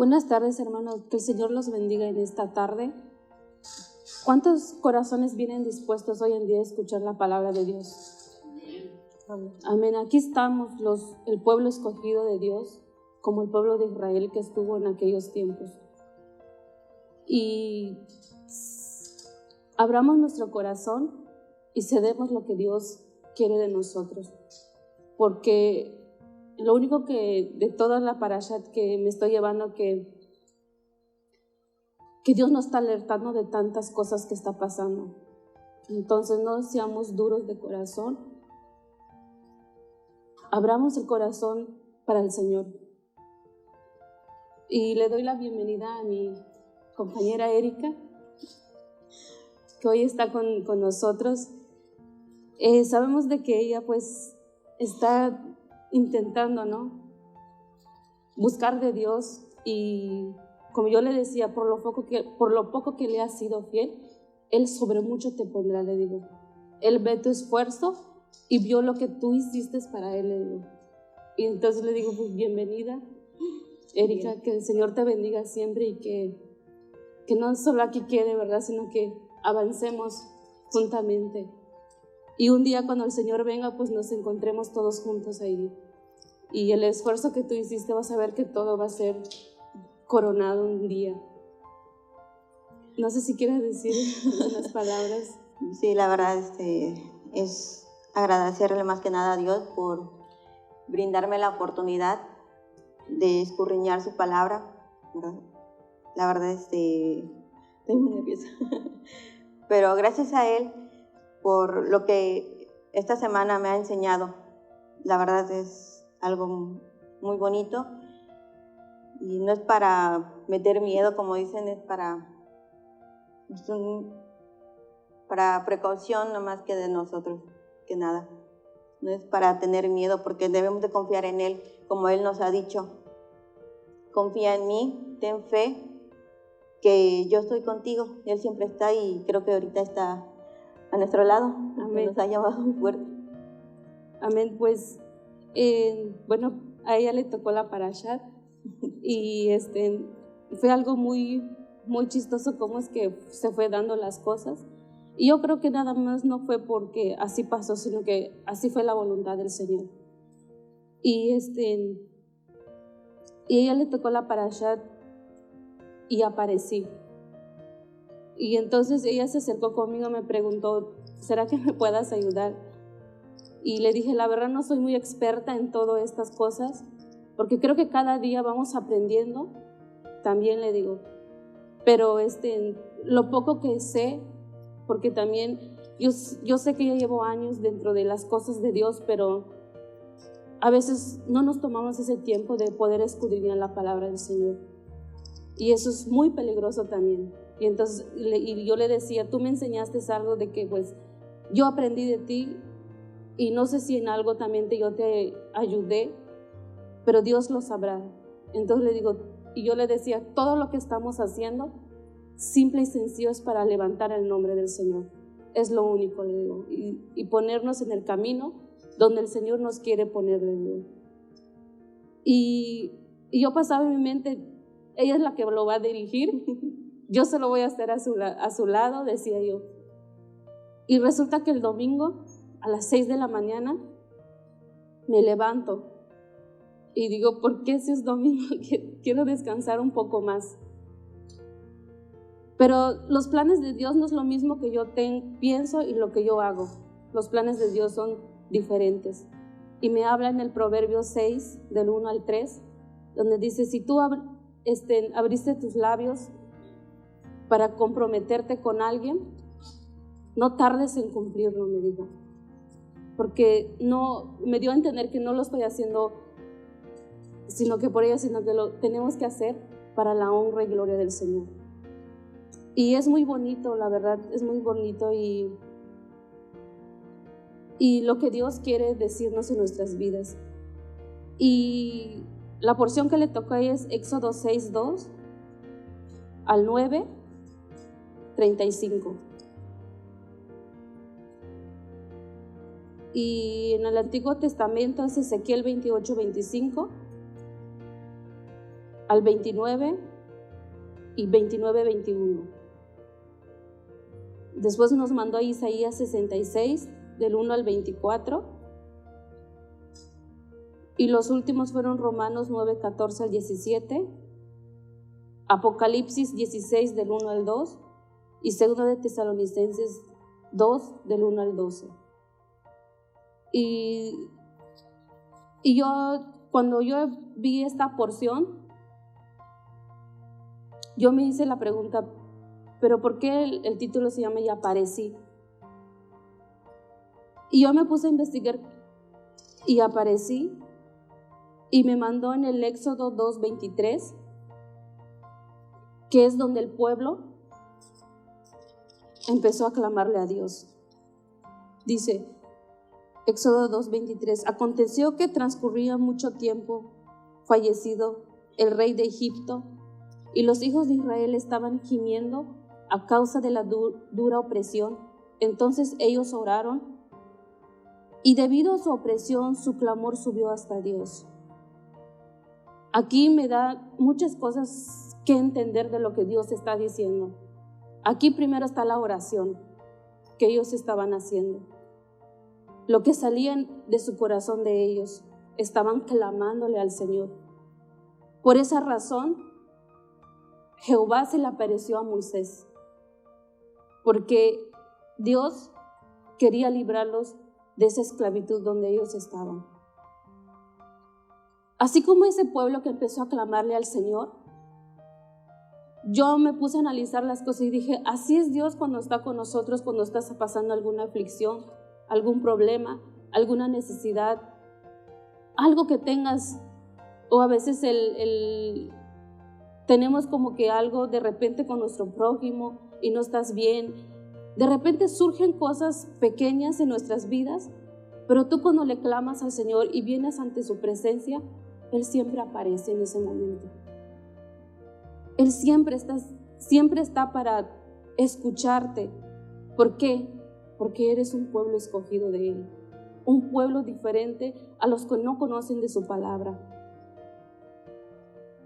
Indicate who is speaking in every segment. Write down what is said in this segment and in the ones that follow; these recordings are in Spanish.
Speaker 1: Buenas tardes, hermanos. Que el Señor los bendiga en esta tarde. ¿Cuántos corazones vienen dispuestos hoy en día a escuchar la palabra de Dios? Amén. Amén. Aquí estamos, el pueblo escogido de Dios, como el pueblo de Israel que estuvo en aquellos tiempos. Y abramos nuestro corazón y cedemos lo que Dios quiere de nosotros. Porque lo único que de toda la parashat que me estoy llevando, que Dios nos está alertando de tantas cosas que está pasando. Entonces no seamos duros de corazón. Abramos el corazón para el Señor. Y le doy la bienvenida a mi compañera Erika, que hoy está con nosotros. Sabemos de que ella pues está intentando, ¿no?, buscar de Dios, y como yo le decía, por lo poco que le has sido fiel, Él sobre mucho te pondrá, le digo. Él ve tu esfuerzo y vio lo que tú hiciste para Él, le digo. Y entonces le digo, pues bienvenida, Erika, que el Señor te bendiga siempre y que no solo aquí quede, ¿verdad?, sino que avancemos juntamente. Y un día cuando el Señor venga, pues nos encontremos todos juntos ahí. Y el esfuerzo que tú hiciste, vas a ver que todo va a ser coronado un día. No sé si quieres decir unas palabras.
Speaker 2: Sí, la verdad es agradecerle más que nada a Dios por brindarme la oportunidad de escudriñar su palabra, ¿verdad? La verdad estoy muy nerviosa. Pero gracias a Él por lo que esta semana me ha enseñado. La verdad es algo muy bonito y no es para meter miedo, como dicen, es para precaución, no más que de nosotros, que nada. No es para tener miedo, porque debemos de confiar en Él, como Él nos ha dicho. Confía en mí, ten fe, que yo estoy contigo. Él siempre está y creo que ahorita está a nuestro lado. Amén. Nos ha llamado muy fuerte.
Speaker 1: Amén. Pues, bueno, a ella le tocó la parashat y fue algo muy, muy chistoso cómo es que se fue dando las cosas. Y yo creo que nada más no fue porque así pasó, sino que así fue la voluntad del Señor. Y ella le tocó la parashat y aparecí. Y entonces ella se acercó conmigo y me preguntó, ¿será que me puedas ayudar? Y le dije, la verdad no soy muy experta en todas estas cosas, porque creo que cada día vamos aprendiendo, también le digo. Pero lo poco que sé, porque también yo sé que ya llevo años dentro de las cosas de Dios, pero a veces no nos tomamos ese tiempo de poder escudriñar la palabra del Señor. Y eso es muy peligroso también. Y entonces yo le decía, tú me enseñaste algo de que pues yo aprendí de ti, y no sé si en algo también yo te ayudé, pero Dios lo sabrá. Entonces le digo, y yo le decía, todo lo que estamos haciendo, simple y sencillo, es para levantar el nombre del Señor. Es lo único, le digo. Y ponernos en el camino donde el Señor nos quiere poner, le digo. Y yo pasaba en mi mente, ella es la que lo va a dirigir, yo solo voy a estar a su lado, decía yo. Y resulta que el domingo, a las 6 de la mañana, me levanto y digo, ¿por qué si es domingo? Quiero descansar un poco más. Pero los planes de Dios no es lo mismo que yo pienso y lo que yo hago. Los planes de Dios son diferentes. Y me habla en el Proverbio 6, del 1 al 3, donde dice, si tú abriste tus labios para comprometerte con alguien, no tardes en cumplirlo, me dijo. Porque no, me dio a entender que no lo estoy haciendo sino que por ella, sino que lo tenemos que hacer para la honra y gloria del Señor. Y es muy bonito, la verdad, es muy bonito y lo que Dios quiere decirnos en nuestras vidas. Y la porción que le tocó a ella es Éxodo 6:2 al 9:35. Y en el Antiguo Testamento es Ezequiel 28:25 al 29 y 29-21. Después nos mandó a Isaías 66, del 1 al 24. Y los últimos fueron Romanos 9, 14 al 17, Apocalipsis 16, del 1 al 2, y 2 de Tesalonicenses 2, del 1 al 12. Y yo, cuando yo vi esta porción, yo me hice la pregunta, ¿pero por qué el título se llama Y aparecí? Y yo me puse a investigar y aparecí, y me mandó en el Éxodo 2:23, que es donde el pueblo empezó a clamarle a Dios. Dice, Éxodo 2:23, aconteció que transcurría mucho tiempo fallecido el rey de Egipto, y los hijos de Israel estaban gimiendo a causa de la dura opresión. Entonces ellos oraron, y debido a su opresión, su clamor subió hasta Dios. Aquí me da muchas cosas que entender de lo que Dios está diciendo. Aquí primero está la oración que ellos estaban haciendo. Lo que salía de su corazón de ellos, estaban clamándole al Señor. Por esa razón, Jehová se le apareció a Moisés, porque Dios quería librarlos de esa esclavitud donde ellos estaban. Así como ese pueblo que empezó a clamarle al Señor, yo me puse a analizar las cosas y dije, así es Dios cuando está con nosotros, cuando estás pasando alguna aflicción, algún problema, alguna necesidad, algo que tengas, o a veces tenemos como que algo de repente con nuestro prójimo y no estás bien. De repente surgen cosas pequeñas en nuestras vidas, pero tú cuando le clamas al Señor y vienes ante su presencia, Él siempre aparece en ese momento. Él siempre está para escucharte. ¿Por qué? Porque eres un pueblo escogido de Él, un pueblo diferente a los que no conocen de su palabra.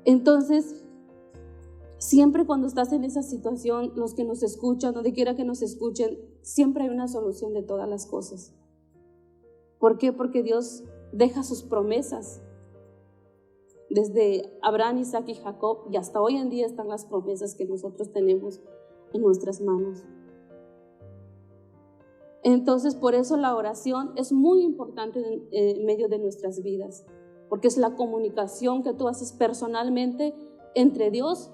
Speaker 1: Entonces, siempre cuando estás en esa situación, los que nos escuchan, donde quiera que nos escuchen, siempre hay una solución de todas las cosas. ¿Por qué? Porque Dios deja sus promesas. Desde Abraham, Isaac y Jacob, y hasta hoy en día están las promesas que nosotros tenemos en nuestras manos. Entonces, por eso la oración es muy importante en medio de nuestras vidas, porque es la comunicación que tú haces personalmente entre Dios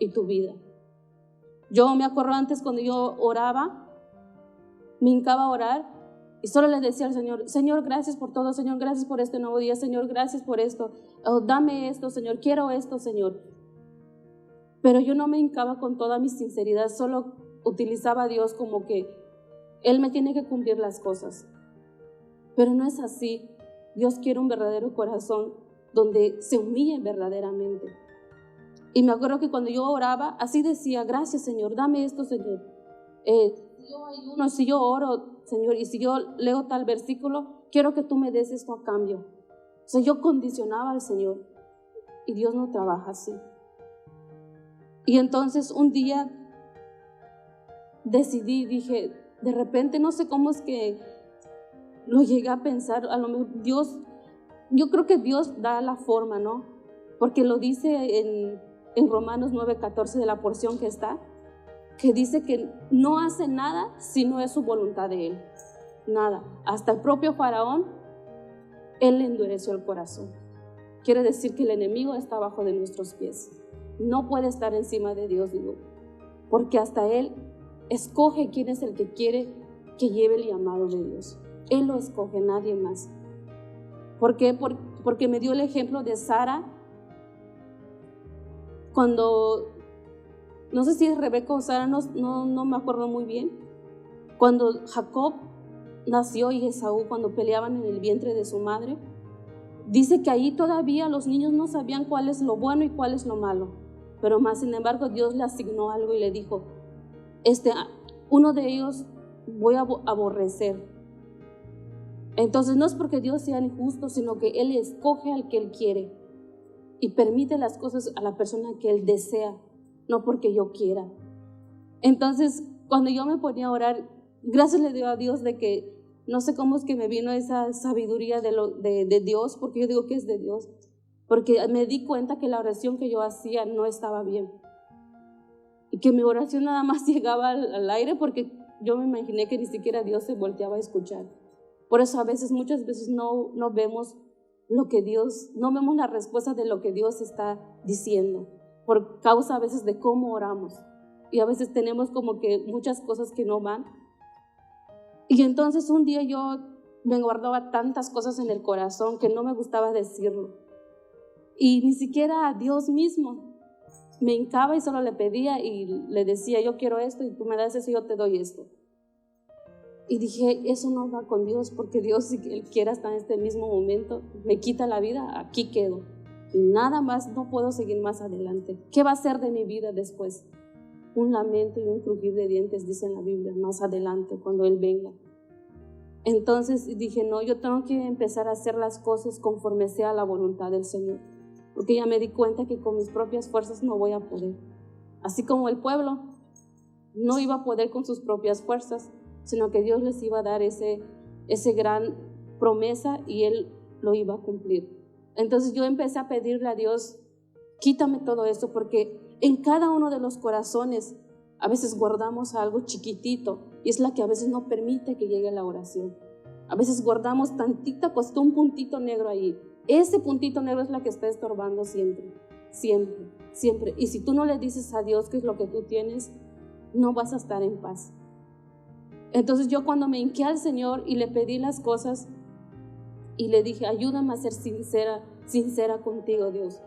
Speaker 1: y tu vida. Yo me acuerdo antes cuando yo oraba, me hincaba a orar y solo le decía al Señor, Señor, gracias por todo, Señor, gracias por este nuevo día, Señor, gracias por esto, oh, dame esto, Señor, quiero esto, Señor. Pero yo no me hincaba con toda mi sinceridad, solo utilizaba a Dios como que Él me tiene que cumplir las cosas. Pero no es así. Dios quiere un verdadero corazón donde se humille verdaderamente. Y me acuerdo que cuando yo oraba, así decía, gracias Señor, dame esto Señor. Si yo oro, Señor, y si yo leo tal versículo, quiero que tú me des esto a cambio. O sea, yo condicionaba al Señor y Dios no trabaja así. Y entonces un día decidí, dije, de repente no sé cómo es que lo llegué a pensar, a lo mejor Dios, yo creo que Dios da la forma, ¿no? Porque lo dice en Romanos 9:14 de la porción que está, que dice que no hace nada si no es su voluntad de Él. Nada. Hasta el propio Faraón, Él le endureció el corazón. Quiere decir que el enemigo está abajo de nuestros pies. No puede estar encima de Dios, digo, porque hasta Él escoge quién es el que quiere que lleve el llamado de Dios. Él lo escoge, nadie más. ¿Por qué? Porque me dio el ejemplo de Sara cuando, no sé si es Rebeca o Sara, no me acuerdo muy bien, cuando Jacob nació y Esaú, cuando peleaban en el vientre de su madre, dice que ahí todavía los niños no sabían cuál es lo bueno y cuál es lo malo, pero más sin embargo Dios le asignó algo y le dijo, uno de ellos voy a aborrecer. Entonces no es porque Dios sea injusto, sino que Él escoge al que Él quiere. y permite las cosas a la persona que Él desea, no porque yo quiera. Entonces, cuando yo me ponía a orar, gracias le doy a Dios de que, no sé cómo es que me vino esa sabiduría de Dios, porque yo digo que es de Dios, porque me di cuenta que la oración que yo hacía no estaba bien. Y que mi oración nada más llegaba al aire porque yo me imaginé que ni siquiera Dios se volteaba a escuchar. Por eso muchas veces no vemos lo que Dios, no vemos la respuesta de lo que Dios está diciendo, por causa a veces de cómo oramos. Y a veces tenemos como que muchas cosas que no van. Y entonces un día yo me guardaba tantas cosas en el corazón que no me gustaba decirlo. Y ni siquiera a Dios mismo. Me hincaba y solo le pedía y le decía, yo quiero esto y tú me das eso y yo te doy esto. Y dije, eso no va con Dios, porque Dios, si Él quiere hasta en este mismo momento, me quita la vida, aquí quedo. Y nada más, no puedo seguir más adelante. ¿Qué va a ser de mi vida después? Un lamento y un crujir de dientes, dice en la Biblia, más adelante, cuando Él venga. Entonces dije, no, yo tengo que empezar a hacer las cosas conforme sea la voluntad del Señor. Porque ya me di cuenta que con mis propias fuerzas no voy a poder. Así como el pueblo no iba a poder con sus propias fuerzas, sino que Dios les iba a dar ese gran promesa y Él lo iba a cumplir. Entonces yo empecé a pedirle a Dios, quítame todo esto, porque en cada uno de los corazones a veces guardamos algo chiquitito y es la que a veces no permite que llegue la oración. A veces guardamos tantita cosa, un puntito negro ahí. Ese puntito negro es la que está estorbando siempre, siempre, siempre. Y si tú no le dices a Dios qué es lo que tú tienes, no vas a estar en paz. Entonces yo cuando me hinqué al Señor y le pedí las cosas y le dije, ayúdame a ser sincera contigo, Dios,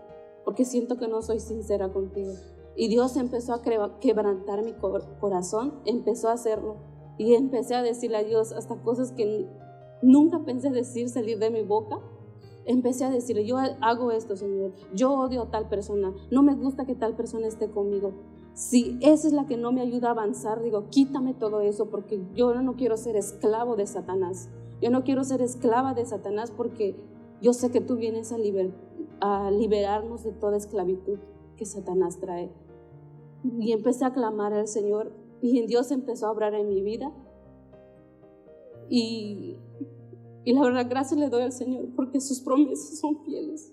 Speaker 1: porque siento que no soy sincera contigo. Y Dios empezó a quebrantar mi corazón, empezó a hacerlo. Y empecé a decirle a Dios hasta cosas que nunca pensé salir de mi boca. Empecé a decirle, yo hago esto, Señor, yo odio a tal persona, no me gusta que tal persona esté conmigo. Si esa es la que no me ayuda a avanzar, digo, quítame todo eso, porque yo no quiero ser esclavo de Satanás. Yo no quiero ser esclava de Satanás, porque yo sé que tú vienes a liberarnos de toda esclavitud que Satanás trae. Y empecé a clamar al Señor, y Dios empezó a obrar en mi vida. Y la verdad, gracias le doy al Señor, porque sus promesas son fieles.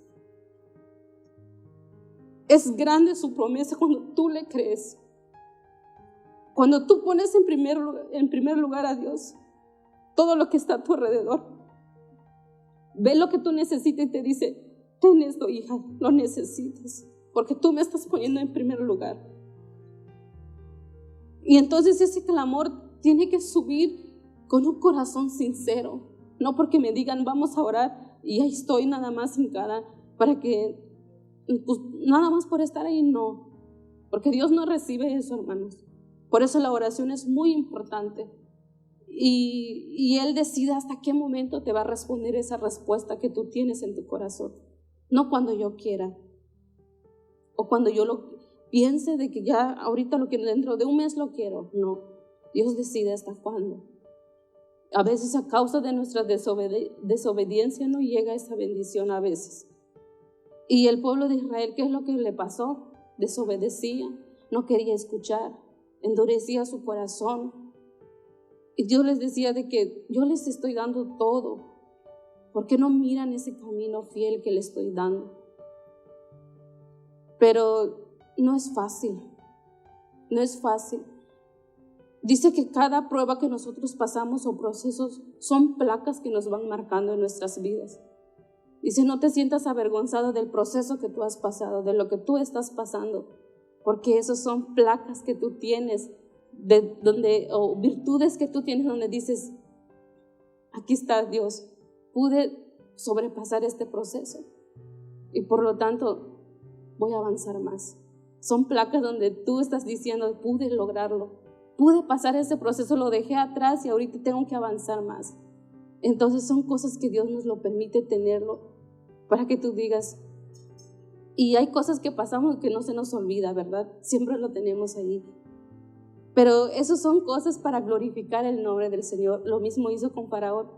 Speaker 1: Es grande su promesa cuando tú le crees. Cuando tú pones en primer lugar a Dios, todo lo que está a tu alrededor, ve lo que tú necesitas y te dice, ten esto, hija, lo necesitas, porque tú me estás poniendo en primer lugar. Y entonces ese clamor tiene que subir con un corazón sincero. No porque me digan, vamos a orar, y ahí estoy nada más hincada, para que, pues, nada más por estar ahí, no. Porque Dios no recibe eso, hermanos. Por eso la oración es muy importante. Y Él decide hasta qué momento te va a responder esa respuesta que tú tienes en tu corazón. No cuando yo quiera, o cuando yo lo piense de que ya ahorita lo quiero, dentro de un mes lo quiero. No, Dios decide hasta cuándo. A veces a causa de nuestra desobediencia no llega esa bendición a veces. Y el pueblo de Israel, ¿qué es lo que le pasó? Desobedecía, no quería escuchar, endurecía su corazón. Y Dios les decía de que yo les estoy dando todo. ¿Por qué no miran ese camino fiel que les estoy dando? Pero no es fácil, no es fácil. Dice que cada prueba que nosotros pasamos o procesos son placas que nos van marcando en nuestras vidas. Dice, no te sientas avergonzado del proceso que tú has pasado, de lo que tú estás pasando, porque esos son placas que tú tienes, o virtudes que tú tienes donde dices, aquí está Dios, pude sobrepasar este proceso y por lo tanto voy a avanzar más. Son placas donde tú estás diciendo, pude lograrlo. Pude pasar ese proceso, lo dejé atrás y ahorita tengo que avanzar más. Entonces son cosas que Dios nos lo permite tenerlo para que tú digas. Y hay cosas que pasamos que no se nos olvida, ¿verdad? Siempre lo tenemos ahí. Pero eso son cosas para glorificar el nombre del Señor. Lo mismo hizo con Faraón.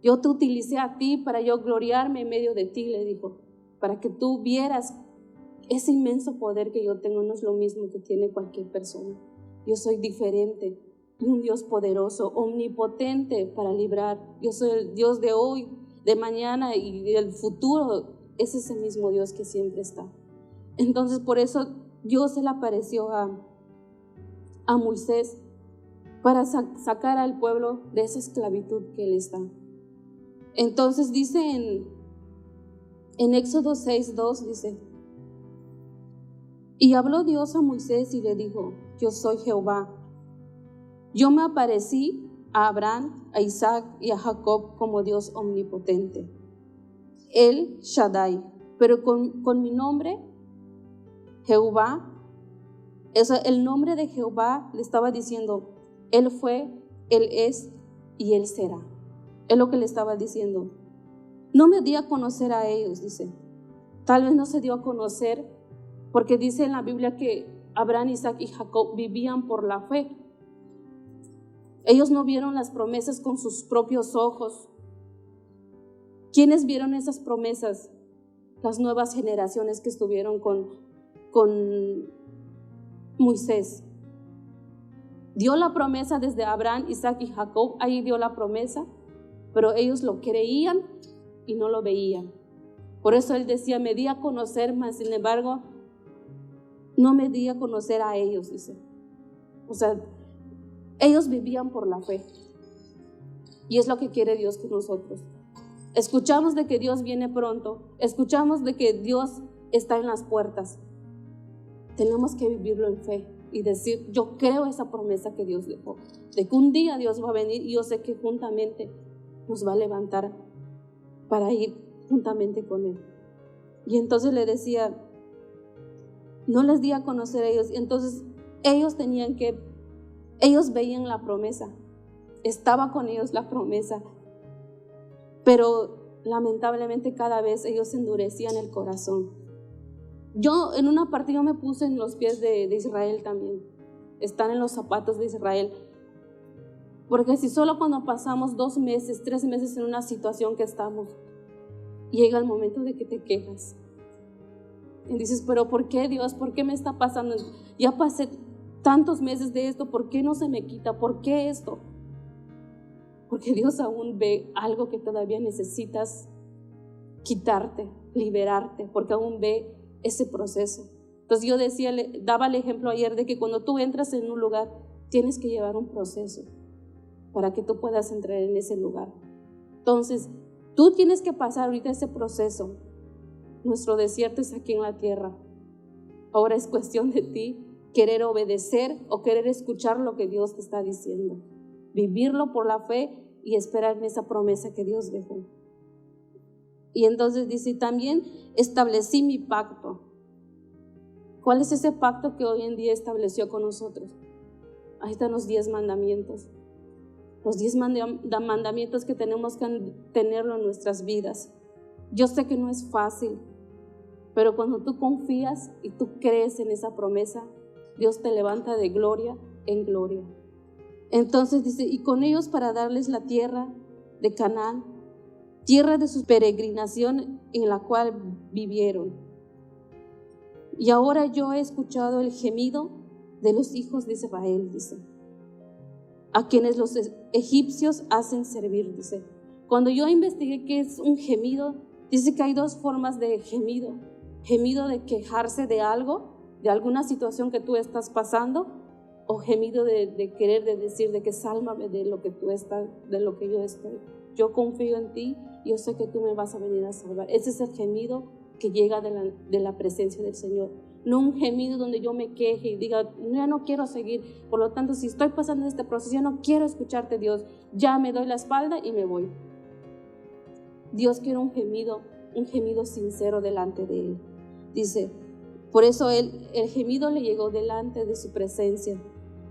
Speaker 1: Yo te utilicé a ti para yo gloriarme en medio de ti, le dijo. para que tú vieras ese inmenso poder que yo tengo. No es lo mismo que tiene cualquier persona. Yo soy diferente, un Dios poderoso, omnipotente para librar. Yo soy el Dios de hoy, de mañana y del futuro. Es ese mismo Dios que siempre está. Entonces por eso Dios se le apareció a Moisés para sacar al pueblo de esa esclavitud que él está. Entonces dice en Éxodo 6:2, dice: y habló Dios a Moisés y le dijo: yo soy Jehová. Yo me aparecí a Abraham, a Isaac y a Jacob como Dios omnipotente, el Shaddai, pero con mi nombre, Jehová. El nombre de Jehová le estaba diciendo: Él fue, Él es y Él será. Es lo que le estaba diciendo. No me di a conocer a ellos, dice. Tal vez no se dio a conocer porque dice en la Biblia que Abraham, Isaac y Jacob vivían por la fe. Ellos no vieron las promesas con sus propios ojos. ¿Quiénes vieron esas promesas? Las nuevas generaciones que estuvieron con Moisés. Dio la promesa desde Abraham, Isaac y Jacob. Ahí dio la promesa, pero ellos lo creían y no lo veían. Por eso él decía: me di a conocer, mas sin embargo no me di a conocer a ellos, dice. O sea, ellos vivían por la fe. Y es lo que quiere Dios con nosotros. Escuchamos de que Dios viene pronto, escuchamos de que Dios está en las puertas. Tenemos que vivirlo en fe y decir: yo creo esa promesa que Dios dejó, de que un día Dios va a venir y yo sé que juntamente nos va a levantar para ir juntamente con Él. Y entonces le decía: no les di a conocer a ellos. Y entonces ellos veían la promesa, estaba con ellos la promesa, pero lamentablemente cada vez ellos endurecían el corazón. Yo en una parte yo me puse en los pies de Israel también, están en los zapatos de Israel, porque si solo cuando pasamos 2 meses, 3 meses en una situación que estamos, llega el momento de que te quejas y dices: pero ¿por qué, Dios? ¿Por qué me está pasando? Ya pasé tantos meses de esto, ¿por qué no se me quita? ¿Por qué esto? Porque Dios aún ve algo que todavía necesitas quitarte, liberarte, porque aún ve ese proceso. Entonces yo daba el ejemplo ayer de que cuando tú entras en un lugar, tienes que llevar un proceso para que tú puedas entrar en ese lugar. Entonces tú tienes que pasar ahorita ese proceso. Nuestro desierto es aquí en la tierra. Ahora es cuestión de ti querer obedecer o querer escuchar lo que Dios te está diciendo, vivirlo por la fe y esperar en esa promesa que Dios dejó. Y entonces dice: también establecí mi pacto. ¿Cuál es ese pacto que hoy en día estableció con nosotros? Ahí están los 10 mandamientos. Los 10 mandamientos que tenemos que tenerlo en nuestras vidas. Yo sé que no es fácil, pero cuando tú confías y tú crees en esa promesa, Dios te levanta de gloria en gloria. Entonces dice: y con ellos para darles la tierra de Canaán, tierra de su peregrinación en la cual vivieron. Y ahora yo he escuchado el gemido de los hijos de Israel, dice, a quienes los egipcios hacen servir, dice. Cuando yo investigué qué es un gemido, dice que hay 2 formas de gemido. Gemido de quejarse de algo, de alguna situación que tú estás pasando, o gemido de querer, de decir, de que sálvame de lo que tú estás, de lo que yo estoy. Yo confío en ti, yo sé que tú me vas a venir a salvar. Ese es el gemido que llega de la presencia del Señor. No un gemido donde yo me queje y diga: ya no quiero seguir. Por lo tanto, si estoy pasando este proceso, yo no quiero escucharte, Dios. Ya me doy la espalda y me voy. Dios quiere un gemido sincero delante de Él. Dice, por eso el gemido le llegó delante de su presencia.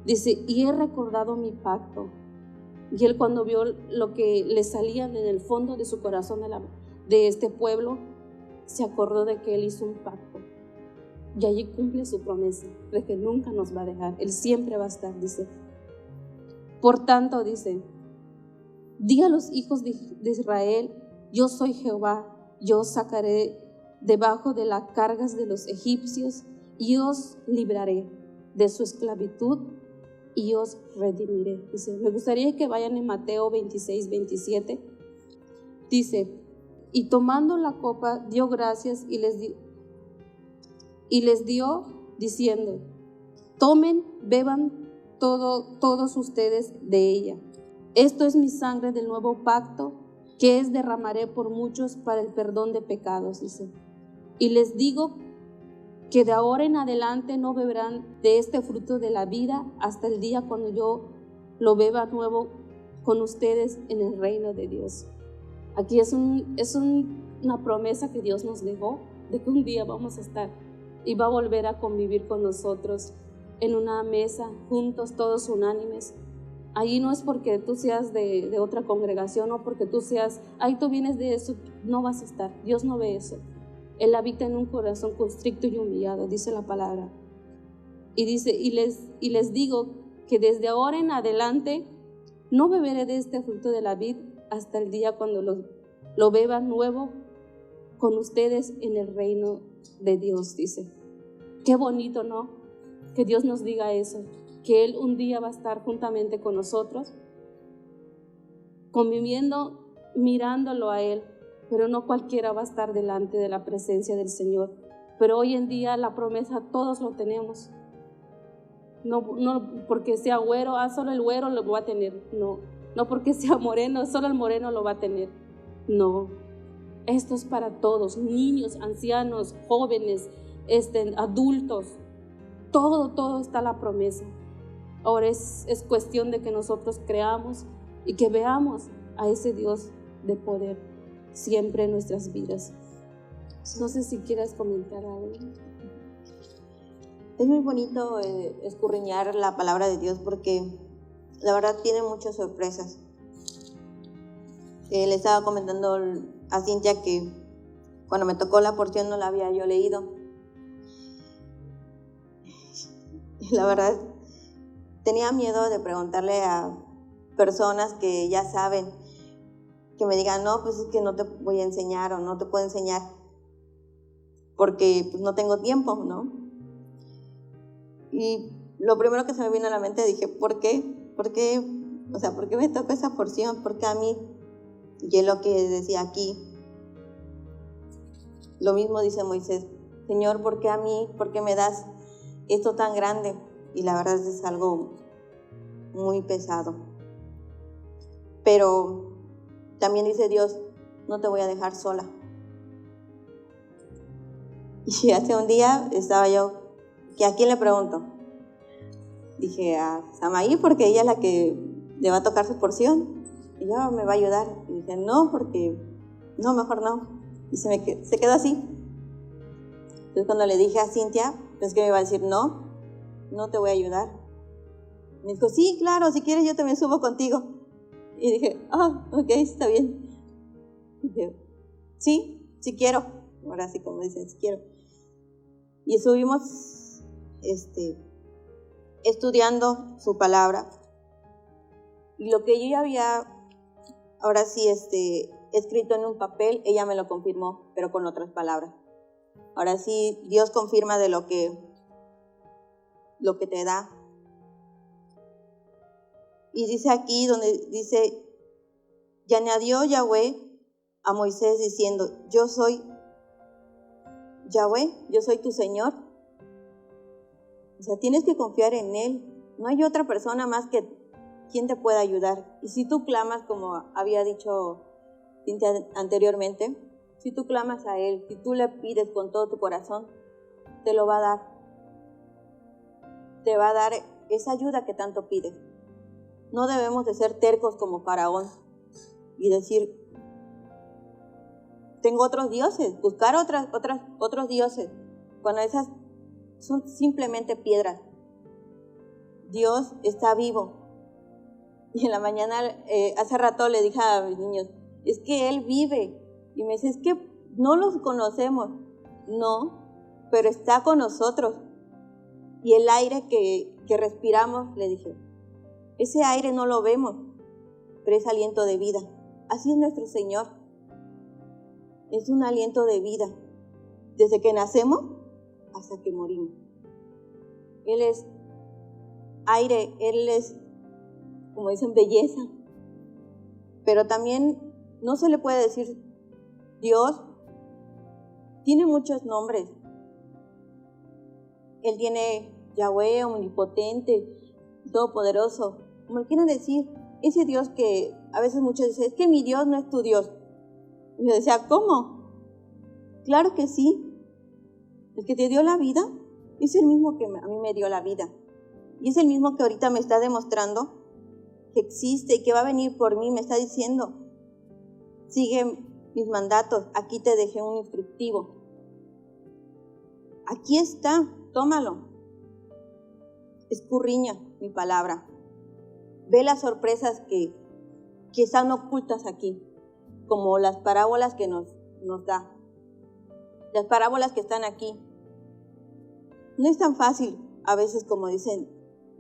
Speaker 1: Dice: y he recordado mi pacto. Y él, cuando vio lo que le salían en el fondo de su corazón de este pueblo, se acordó de que él hizo un pacto. Y allí cumple su promesa de que nunca nos va a dejar. Él siempre va a estar, dice. Por tanto, dice: di a los hijos de Israel: yo soy Jehová, yo sacaré debajo de las cargas de los egipcios y os libraré de su esclavitud y os redimiré. Dice, me gustaría que vayan en Mateo 26, 27. Dice, y tomando la copa dio gracias y les dio diciendo, tomen, beban todos ustedes de ella. Esto es mi sangre del nuevo pacto, que es derramaré por muchos para el perdón de pecados, dice. Y les digo que de ahora en adelante no beberán de este fruto de la vida hasta el día cuando yo lo beba nuevo con ustedes en el reino de Dios. Aquí es una promesa que Dios nos dejó de que un día vamos a estar y va a volver a convivir con nosotros en una mesa, juntos, todos unánimes. Ahí no es porque tú seas de otra congregación o porque tú seas, ahí tú vienes de eso, no vas a estar. Dios no ve eso. Él habita en un corazón constricto y humillado, dice la palabra. Y dice, y les digo que desde ahora en adelante no beberé de este fruto de la vid hasta el día cuando lo beba nuevo con ustedes en el reino de Dios, dice. Qué bonito, ¿no? Que Dios nos diga eso, que Él un día va a estar juntamente con nosotros, conviviendo, mirándolo a Él, pero no cualquiera va a estar delante de la presencia del Señor. Pero hoy en día la promesa todos lo tenemos. No porque sea güero, solo el güero lo va a tener. No porque sea moreno, solo el moreno lo va a tener. No, esto es para todos, niños, ancianos, jóvenes, adultos. Todo está la promesa. Ahora es cuestión de que nosotros creamos y que veamos a ese Dios de poder siempre en nuestras vidas. No sé si quieras comentar algo.
Speaker 2: Es muy bonito escudriñar la palabra de Dios porque la verdad tiene muchas sorpresas. Le estaba comentando a Cintia que cuando me tocó la porción no la había yo leído. La verdad, tenía miedo de preguntarle a personas que ya saben, que me digan, no, pues es que no te voy a enseñar o no te puedo enseñar porque pues no tengo tiempo, ¿no? Y lo primero que se me vino a la mente, dije, ¿por qué? ¿Por qué? O sea, ¿por qué me toca esa porción? ¿Por qué a mí? Y es lo que decía aquí. Lo mismo dice Moisés, Señor, ¿por qué a mí? ¿Por qué me das esto tan grande? Y la verdad es algo muy pesado. Pero también dice Dios, no te voy a dejar sola. Y hace un día estaba yo, ¿que a quién le pregunto? Dije a Samaí, porque ella es la que le va a tocar su porción. Y ella me va a ayudar. Y dije, no, porque no, mejor no. Y se quedó así. Entonces cuando le dije a Cintia, pensé que me iba a decir, no te voy a ayudar. Me dijo, sí, claro, si quieres yo también subo contigo. Y dije, ok, está bien. Y dije, sí quiero. Ahora sí, como dicen, sí quiero. Y subimos estudiando su palabra. Y lo que yo ya había, ahora sí, escrito en un papel, ella me lo confirmó, pero con otras palabras. Ahora sí, Dios confirma de lo que te da. Y dice aquí, donde dice, y añadió Yahweh a Moisés diciendo, yo soy Yahweh, yo soy tu Señor. O sea, tienes que confiar en Él. No hay otra persona más que quien te pueda ayudar. Y si tú clamas, como había dicho Cintia anteriormente, si tú clamas a Él, si tú le pides con todo tu corazón, te lo va a dar. Te va a dar esa ayuda que tanto pides. No debemos de ser tercos como Faraón y decir, tengo otros dioses, buscar otros dioses, cuando esas son simplemente piedras. Dios está vivo. Y en la mañana, hace rato le dije a mis niños, es que Él vive. Y me dice, es que no los conocemos. No, pero está con nosotros. Y el aire que respiramos, le dije, ese aire no lo vemos, pero es aliento de vida. Así es nuestro Señor. Es un aliento de vida. desde que nacemos hasta que morimos. Él es aire, Él es, como dicen, belleza. Pero también no se le puede decir Dios. Tiene muchos nombres. Él tiene Yahweh, omnipotente, todopoderoso. Como quieran decir, ese Dios que a veces muchos dicen, es que mi Dios no es tu Dios. Y yo decía, ¿cómo? Claro que sí. El que te dio la vida es el mismo que a mí me dio la vida. Y es el mismo que ahorita me está demostrando que existe y que va a venir por mí. Me está diciendo, sigue mis mandatos. Aquí te dejé un instructivo. Aquí está, tómalo. Escurriña mi palabra. Ve las sorpresas que están ocultas aquí, como las parábolas que nos da. Las parábolas que están aquí. No es tan fácil, a veces, como dicen,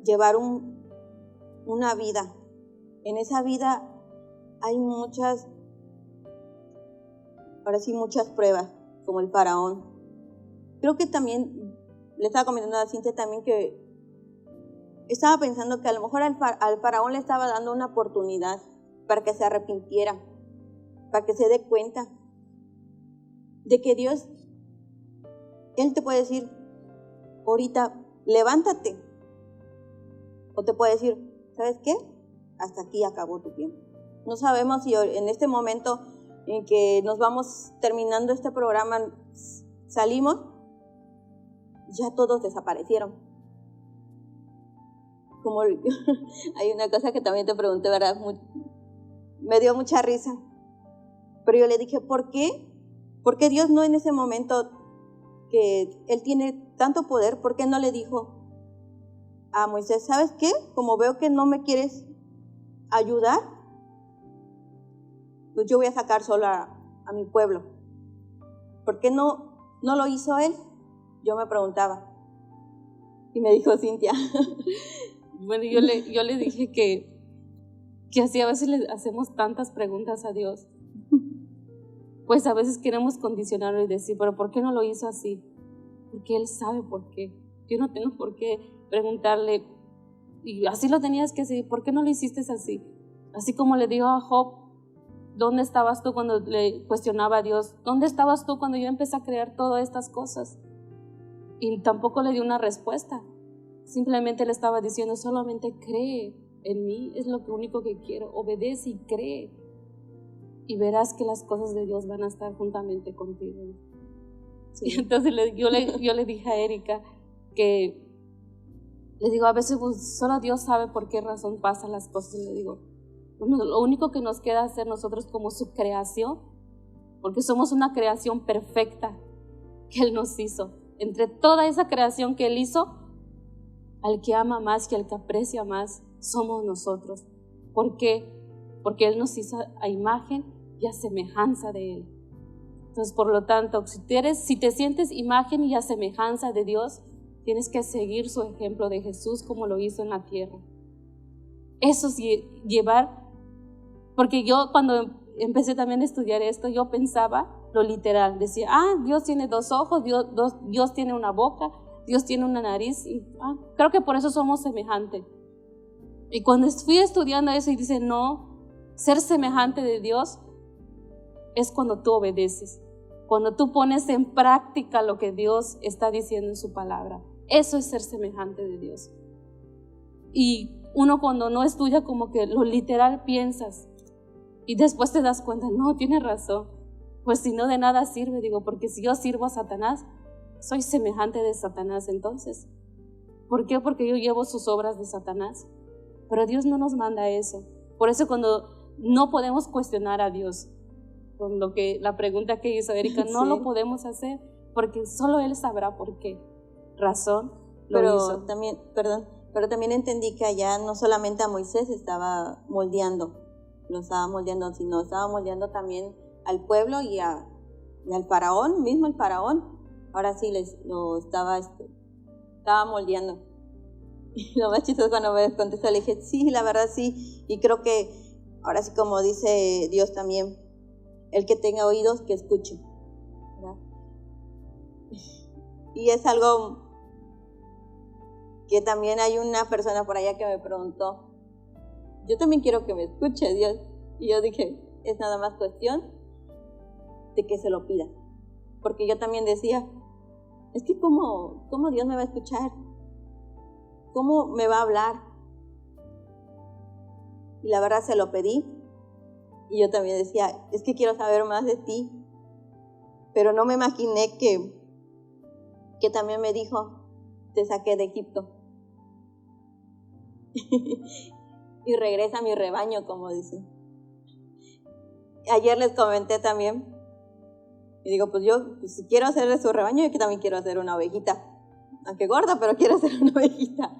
Speaker 2: llevar una vida. En esa vida hay muchas pruebas, como el faraón. Creo que también, le estaba comentando a Cintia también que estaba pensando que a lo mejor al faraón le estaba dando una oportunidad para que se arrepintiera, para que se dé cuenta de que Dios, Él te puede decir, ahorita, levántate. O te puede decir, ¿sabes qué? Hasta aquí acabó tu tiempo. No sabemos si en este momento en que nos vamos terminando este programa, salimos, ya todos desaparecieron. Como hay una cosa que también te pregunté, ¿verdad? Me dio mucha risa. Pero yo le dije, ¿por qué? ¿Por qué Dios no en ese momento que Él tiene tanto poder, por qué no le dijo a Moisés, ¿sabes qué? Como veo que no me quieres ayudar, pues yo voy a sacar solo a mi pueblo. ¿Por qué no lo hizo Él? Yo me preguntaba. Y me dijo Cintia.
Speaker 1: Bueno, yo le dije que así a veces le hacemos tantas preguntas a Dios. Pues a veces queremos condicionarlo y decir, pero ¿por qué no lo hizo así? Porque Él sabe por qué. Yo no tengo por qué preguntarle, y así lo tenías que decir, ¿por qué no lo hiciste así? Así como le digo a Job, ¿dónde estabas tú cuando le cuestionaba a Dios? ¿Dónde estabas tú cuando yo empecé a crear todas estas cosas? Y tampoco le dio una respuesta. Simplemente le estaba diciendo, solamente cree en mí, es lo único que quiero. Obedece y cree. Y verás que las cosas de Dios van a estar juntamente contigo. Sí. Y entonces yo le dije a Erika que, le digo, a veces pues, solo Dios sabe por qué razón pasan las cosas. Y le digo, bueno, lo único que nos queda hacer nosotros como su creación, porque somos una creación perfecta que Él nos hizo. Entre toda esa creación que Él hizo, al que ama más y al que aprecia más, somos nosotros. ¿Por qué? Porque Él nos hizo a imagen y a semejanza de Él. Entonces, por lo tanto, si te sientes imagen y a semejanza de Dios, tienes que seguir su ejemplo de Jesús como lo hizo en la tierra. Eso es llevar, porque yo cuando empecé también a estudiar esto, yo pensaba lo literal. Decía, Dios tiene 2 ojos, Dios tiene una boca, Dios tiene una nariz. Y, creo que por eso somos semejantes. Y cuando fui estudiando eso y dice, no, ser semejante de Dios es cuando tú obedeces, cuando tú pones en práctica lo que Dios está diciendo en su palabra. Eso es ser semejante de Dios. Y uno cuando no estudia como que lo literal piensas y después te das cuenta, no, tienes razón. Pues si no, de nada sirve, digo, porque si yo sirvo a Satanás, soy semejante de Satanás entonces. ¿Por qué? Porque yo llevo sus obras de Satanás. Pero Dios no nos manda eso. Por eso cuando no podemos cuestionar a Dios, con la pregunta que hizo Erika, no
Speaker 2: Sí.
Speaker 1: lo podemos hacer, porque solo Él sabrá por qué razón lo hizo.
Speaker 2: Pero también entendí que allá no solamente a Moisés estaba moldeando, sino estaba moldeando también al pueblo y al faraón, mismo el faraón. Ahora sí estaba moldeando. Y lo más chistoso cuando me contestó, le dije, sí, la verdad sí. Y creo que ahora sí, como dice Dios también, el que tenga oídos, que escuche, ¿verdad? Y es algo que también hay una persona por allá que me preguntó, yo también quiero que me escuche Dios. Y yo dije, es nada más cuestión de que se lo pida. Porque yo también decía, es que ¿cómo Dios me va a escuchar? ¿Cómo me va a hablar? Y la verdad se lo pedí. Y yo también decía, es que quiero saber más de ti. Pero no me imaginé que también me dijo, te saqué de Egipto. Y regresa a mi rebaño, como dicen. Ayer les comenté también, y digo, pues yo si quiero hacer de su rebaño, yo también quiero hacer una ovejita. Aunque gorda, pero quiero hacer una ovejita.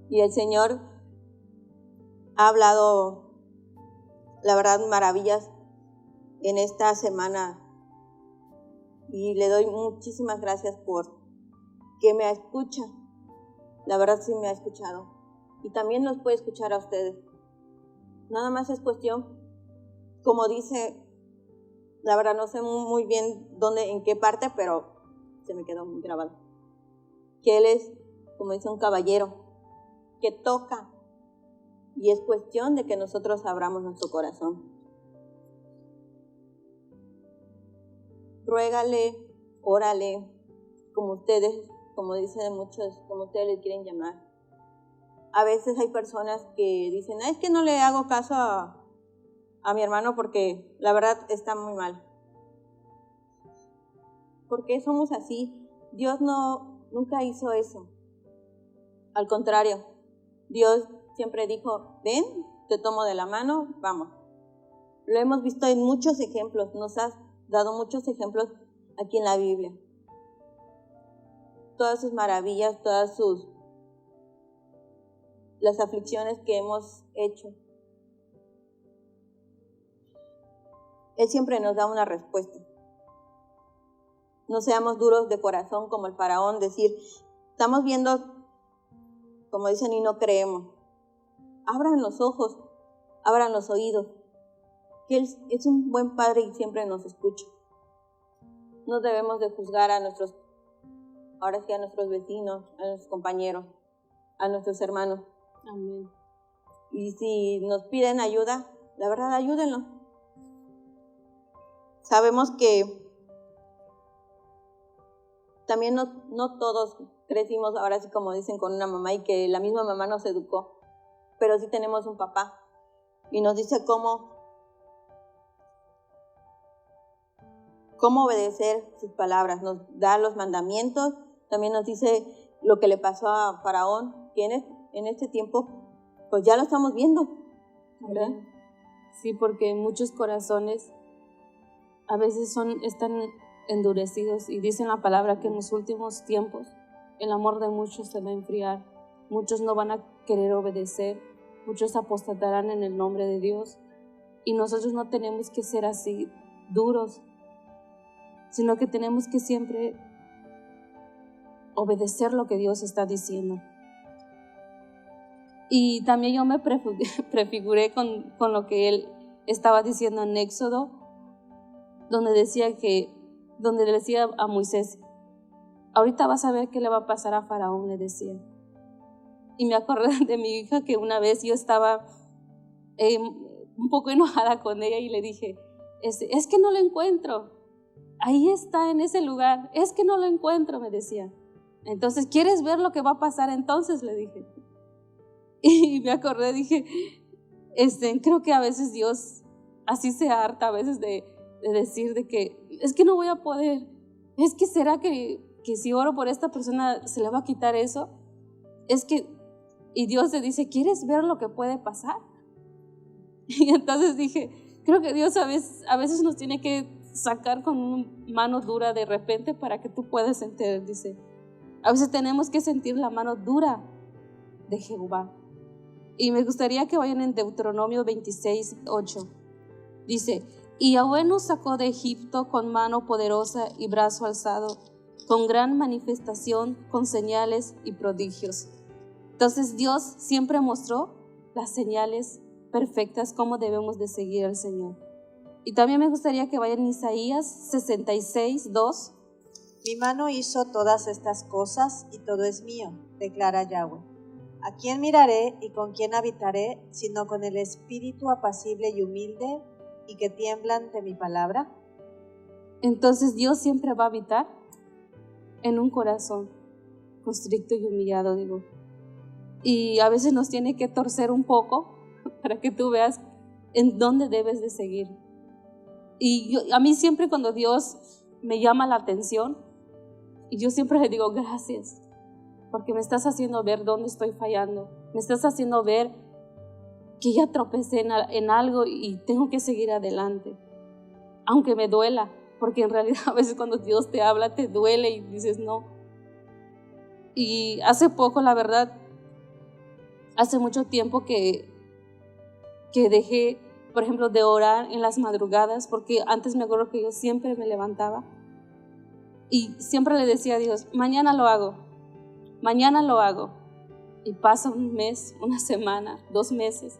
Speaker 2: Y el Señor ha hablado, la verdad, maravillas en esta semana. Y le doy muchísimas gracias por que me escucha. La verdad sí me ha escuchado. Y también nos puede escuchar a ustedes. Nada más es cuestión, como dice, la verdad no sé muy bien dónde, en qué parte, pero se me quedó muy grabado. Que Él es, como dice, un caballero que toca. Y es cuestión de que nosotros abramos nuestro corazón. Ruégale, órale, como ustedes, como dicen muchos, como ustedes le quieren llamar. A veces hay personas que dicen, es que no le hago caso a mi hermano porque la verdad está muy mal. ¿Por qué somos así? Dios nunca hizo eso. Al contrario, Dios siempre dijo, ven, te tomo de la mano, vamos. Lo hemos visto en muchos ejemplos, nos has dado muchos ejemplos aquí en la Biblia. Todas sus maravillas, las aflicciones que hemos hecho. Él siempre nos da una respuesta. No seamos duros de corazón como el faraón, decir, estamos viendo, como dicen, y no creemos. Abran los ojos, abran los oídos, que Él es un buen Padre y siempre nos escucha. No debemos de juzgar a nuestros vecinos, a nuestros compañeros, a nuestros hermanos.
Speaker 1: Amén.
Speaker 2: Y si nos piden ayuda, la verdad, ayúdenlos. Sabemos que también no todos crecimos, ahora sí como dicen, con una mamá y que la misma mamá nos educó, pero sí tenemos un papá y nos dice cómo obedecer sus palabras, nos da los mandamientos, también nos dice lo que le pasó a Faraón, que en este tiempo pues ya lo estamos viendo, ¿verdad?
Speaker 1: Sí, porque muchos corazones a veces están endurecidos y dicen la palabra que en los últimos tiempos el amor de muchos se va a enfriar, muchos no van a querer obedecer, muchos apostatarán en el nombre de Dios y nosotros no tenemos que ser así duros, sino que tenemos que siempre obedecer lo que Dios está diciendo. Y también yo me prefiguré con lo que Él estaba diciendo en Éxodo, donde le decía a Moisés, ahorita vas a ver qué le va a pasar a Faraón, le decía. Y me acordé de mi hija que una vez yo estaba un poco enojada con ella y le dije, es que no lo encuentro, ahí está en ese lugar, es que no lo encuentro, me decía. Entonces, ¿quieres ver lo que va a pasar entonces? Le dije. Y me acordé, dije, creo que a veces Dios así se harta a veces de decir de que es que no voy a poder, es que será que si oro por esta persona se le va a quitar eso, y Dios te dice, ¿quieres ver lo que puede pasar? Y entonces dije, creo que Dios a veces nos tiene que sacar con una mano dura de repente para que tú puedas entender, dice, a veces tenemos que sentir la mano dura de Jehová. Y me gustaría que vayan en Deuteronomio 26:8. Dice, y Yahweh nos sacó de Egipto con mano poderosa y brazo alzado, con gran manifestación, con señales y prodigios. Entonces Dios siempre mostró las señales perfectas, cómo debemos de seguir al Señor. Y también me gustaría que vayan en Isaías 66:2.
Speaker 3: Mi mano hizo todas estas cosas y todo es mío, declara Yahweh. ¿A quién miraré y con quién habitaré, sino con el espíritu apacible y humilde y que tiembla ante mi palabra?
Speaker 1: Entonces Dios siempre va a habitar en un corazón constricto y humillado, digo. Y a veces nos tiene que torcer un poco para que tú veas en dónde debes de seguir. Y a mí siempre cuando Dios me llama la atención, y yo siempre le digo gracias, porque me estás haciendo ver dónde estoy fallando, me estás haciendo ver que ya tropecé en algo y tengo que seguir adelante, aunque me duela, porque en realidad a veces cuando Dios te habla te duele y dices no. Y hace poco, la verdad, hace mucho tiempo que dejé, por ejemplo, de orar en las madrugadas, porque antes me acuerdo que yo siempre me levantaba y siempre le decía a Dios, mañana lo hago, mañana lo hago. Y pasa un mes, una semana, 2 meses.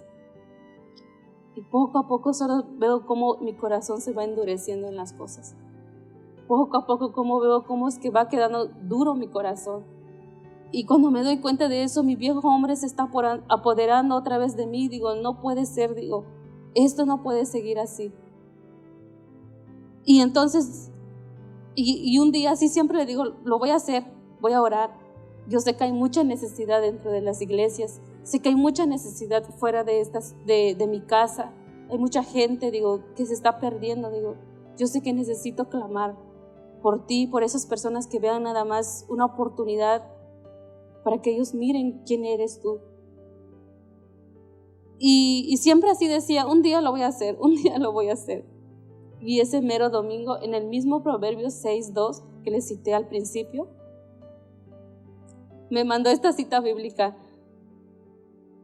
Speaker 1: Y poco a poco solo veo cómo mi corazón se va endureciendo en las cosas. Poco a poco cómo veo cómo es que va quedando duro mi corazón. Y cuando me doy cuenta de eso, mi viejo hombre se está apoderando otra vez de mí. Digo, no puede ser, digo, esto no puede seguir así. Y entonces, y un día así siempre le digo, lo voy a hacer, voy a orar. Yo sé que hay mucha necesidad dentro de las iglesias, sé que hay mucha necesidad fuera de mi casa, hay mucha gente, digo, que se está perdiendo, digo, yo sé que necesito clamar por ti, por esas personas que vean nada más una oportunidad para que ellos miren quién eres tú. Y siempre así decía, un día lo voy a hacer, un día lo voy a hacer. Y ese mero domingo, en el mismo Proverbios 6:2 que les cité al principio, me mandó esta cita bíblica.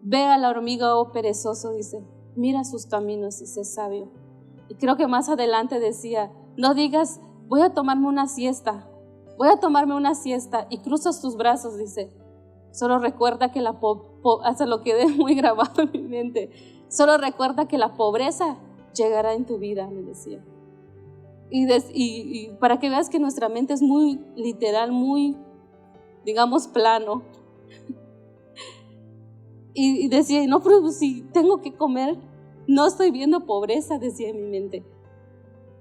Speaker 1: Ve a la hormiga, oh perezoso, dice, mira sus caminos y sé sabio. Y creo que más adelante decía, no digas, voy a tomarme una siesta y cruzas tus brazos, dice. Solo recuerda que hasta lo quedé muy grabado en mi mente. Solo recuerda que la pobreza llegará en tu vida, me decía. Y para que veas que nuestra mente es muy literal, muy, digamos, plano. Y decía, no, pero si tengo que comer, no estoy viendo pobreza, decía en mi mente.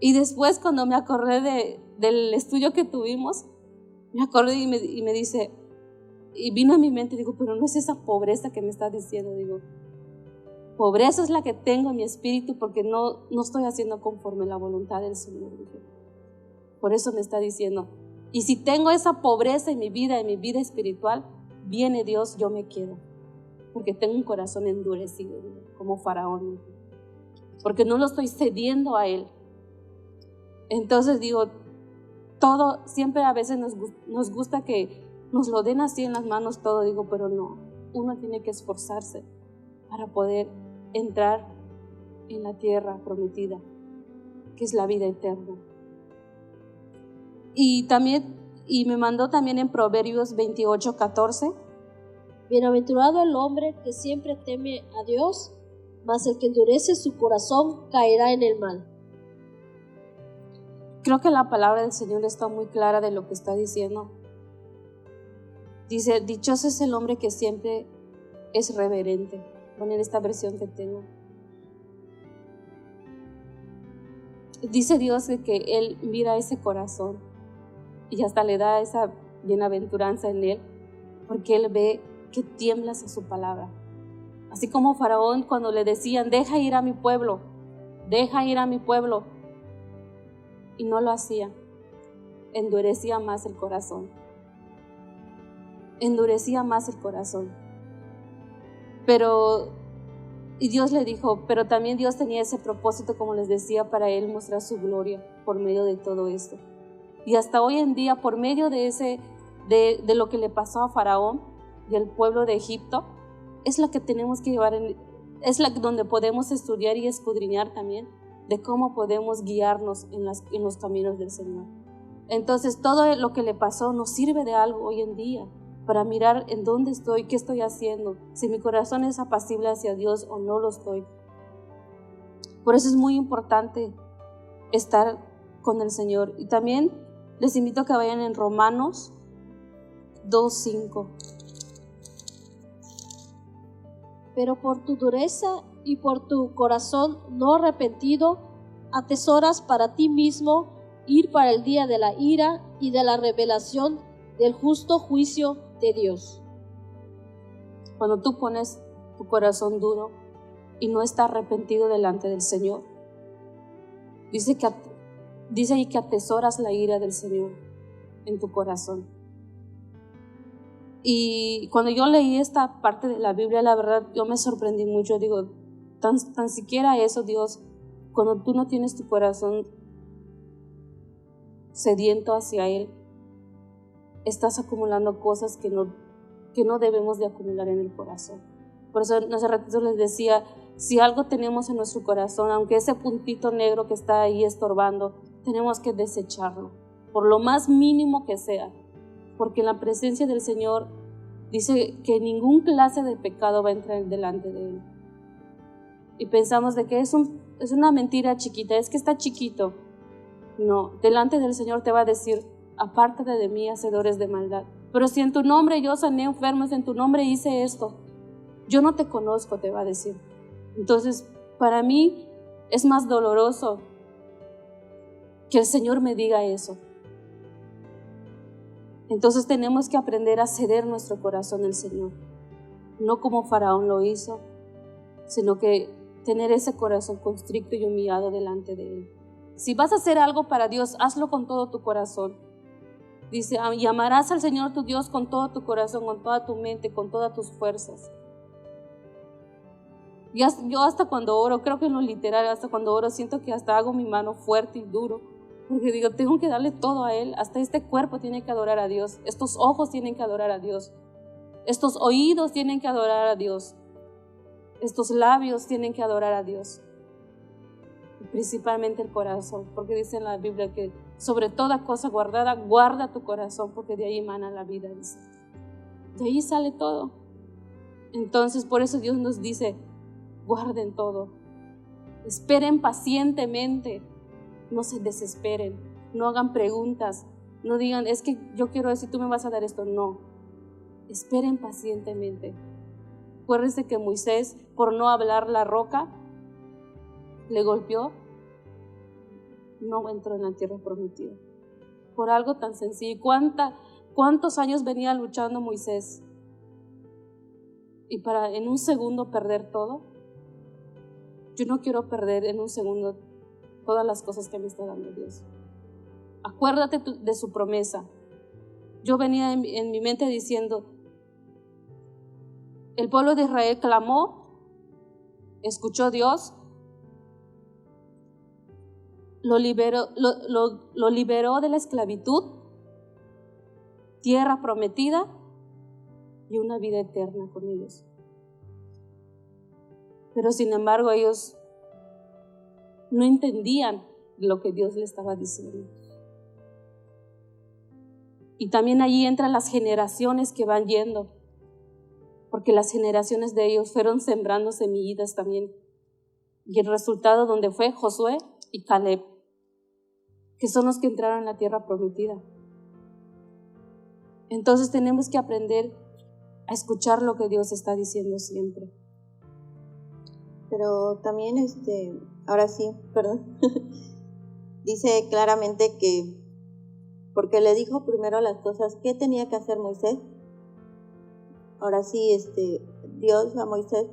Speaker 1: Y después cuando me acordé del estudio que tuvimos, me acordé y me dice, y vino a mi mente, digo, pero no es esa pobreza que me está diciendo, digo, pobreza es la que tengo en mi espíritu porque no estoy haciendo conforme la voluntad del Señor. Dije. Por eso me está diciendo, y si tengo esa pobreza en mi vida espiritual, viene Dios, yo me quedo, porque tengo un corazón endurecido, como Faraón, porque no lo estoy cediendo a Él. Entonces digo, todo, siempre a veces nos gusta que nos lo den así en las manos todo, digo, pero no, uno tiene que esforzarse para poder entrar en la tierra prometida, que es la vida eterna. Y me mandó también en Proverbios 28:14.
Speaker 4: Bienaventurado el hombre que siempre teme a Dios, mas el que endurece su corazón caerá en el mal.
Speaker 1: Creo que la palabra del Señor está muy clara de lo que está diciendo. Dice, dichoso es el hombre que siempre es reverente. Poner esta versión que tengo. Dice Dios que Él mira ese corazón y hasta le da esa bienaventuranza en Él, porque Él ve que tiemblas a su palabra. Así como Faraón cuando le decían, deja ir a mi pueblo, y no lo hacía, endurecía más el corazón. Y Dios le dijo, pero también Dios tenía ese propósito, como les decía, para Él mostrar su gloria por medio de todo esto. Y hasta hoy en día, por medio de lo que le pasó a Faraón y al pueblo de Egipto, es la que tenemos que llevar, es la donde podemos estudiar y escudriñar también de cómo podemos guiarnos en los caminos del Señor. Entonces, todo lo que le pasó nos sirve de algo hoy en día, para mirar en dónde estoy, qué estoy haciendo, si mi corazón es apacible hacia Dios o no lo estoy. Por eso es muy importante estar con el Señor. Y también Les invito a que vayan en Romanos 2:5.
Speaker 4: Pero por tu dureza y por tu corazón no arrepentido, atesoras para ti mismo ir para el día de la ira y de la revelación del justo juicio de Dios.
Speaker 1: Cuando tú pones tu corazón duro y no está arrepentido delante del Señor, dice ahí que atesoras la ira del Señor en tu corazón. Y cuando yo leí esta parte de la Biblia, la verdad, yo me sorprendí mucho. Digo, tan siquiera eso, Dios, cuando tú no tienes tu corazón sediento hacia Él, estás acumulando cosas que no debemos de acumular en el corazón. Por eso hace ratito les decía, si algo tenemos en nuestro corazón, aunque ese puntito negro que está ahí estorbando, tenemos que desecharlo, por lo más mínimo que sea, porque en la presencia del Señor dice que ningún clase de pecado va a entrar delante de Él. Y pensamos de que es una mentira chiquita, es que está chiquito. No, delante del Señor te va a decir, apártate de mí, hacedores de maldad. Pero si en tu nombre yo sané enfermos, en tu nombre hice esto, yo no te conozco, te va a decir. Entonces, para mí es más doloroso que el Señor me diga eso. Entonces tenemos que aprender a ceder nuestro corazón al Señor. No como Faraón lo hizo, sino que tener ese corazón constricto y humillado delante de Él. Si vas a hacer algo para Dios, hazlo con todo tu corazón. Dice, y amarás al Señor tu Dios con todo tu corazón, con toda tu mente, con todas tus fuerzas. Yo hasta cuando oro, creo que en lo literal, hasta cuando oro, siento que hasta hago mi mano fuerte y duro. Porque digo, tengo que darle todo a Él. Hasta este cuerpo tiene que adorar a Dios. Estos ojos tienen que adorar a Dios. Estos oídos tienen que adorar a Dios. Estos labios tienen que adorar a Dios. Y principalmente el corazón. Porque dice en la Biblia que sobre toda cosa guardada, guarda tu corazón, porque de ahí emana la vida. Dice. De ahí sale todo. Entonces, por eso Dios nos dice, guarden todo. Esperen pacientemente. No se desesperen, no hagan preguntas, no digan, es que yo quiero decir, tú me vas a dar esto. No, esperen pacientemente. Acuérdense que Moisés, por no hablar la roca, le golpeó, no entró en la tierra prometida. Por algo tan sencillo. ¿Cuántos años venía luchando Moisés? Y para en un segundo perder todo. Yo no quiero perder en un segundo todas las cosas que me está dando Dios. Acuérdate de su promesa. Yo venía en mi mente diciendo, el pueblo de Israel clamó, escuchó Dios, lo liberó de la esclavitud, tierra prometida y una vida eterna con ellos. Pero sin embargo ellos no entendían lo que Dios les estaba diciendo. Y también allí entran las generaciones que van yendo, porque las generaciones de ellos fueron sembrando semillitas también. Y el resultado donde fue Josué y Caleb, que son los que entraron en la tierra prometida. Entonces tenemos que aprender a escuchar lo que Dios está diciendo siempre.
Speaker 2: Pero también, ahora sí, perdón, dice claramente que, porque le dijo primero las cosas, ¿qué tenía que hacer Moisés? Ahora sí, Dios a Moisés,